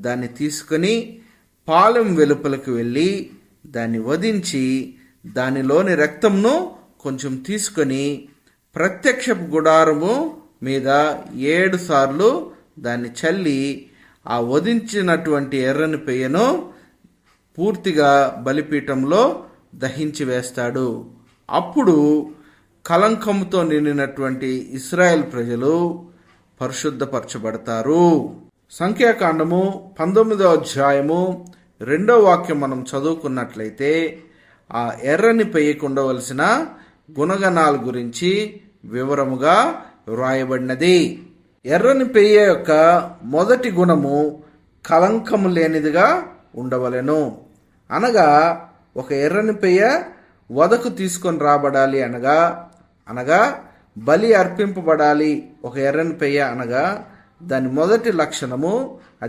దాన్ని తీసుకొని పాలెం వెలుపలకు వెళ్ళి దాన్ని వధించి దానిలోని రక్తంను కొంచెం తీసుకొని ప్రత్యక్షపు గుడారము మీద 7 సార్లు దాన్ని చల్లి ఆ వధించినటువంటి ఎర్రని పెయ్యను పూర్తిగా బలిపీఠంలో దహించి వేస్తాడు. అప్పుడు కలంకముతో నిండినటువంటి ఇశ్రాయేల్ ప్రజలు పరిశుద్ధపరచబడతారు. సంఖ్యాకాండము 19వ అధ్యాయము 2వ వాక్యం మనం చదువుకున్నట్లయితే ఆ ఎర్రని పెయ్యకు ఉండవలసిన గుణగణాల గురించి వివరముగా వ్రాయబడినది. ఎర్రని పెయ్య యొక్క మొదటి గుణము కలంకము లేనిదిగా ఉండవలెను. అనగా ఒక ఎర్రని పెయ్య వదకు తీసుకొని రాబడాలి అనగా బలి అర్పింపబడాలి. ఒక ఎర్రని పెయ్య అనగా దాని మొదటి లక్షణము అది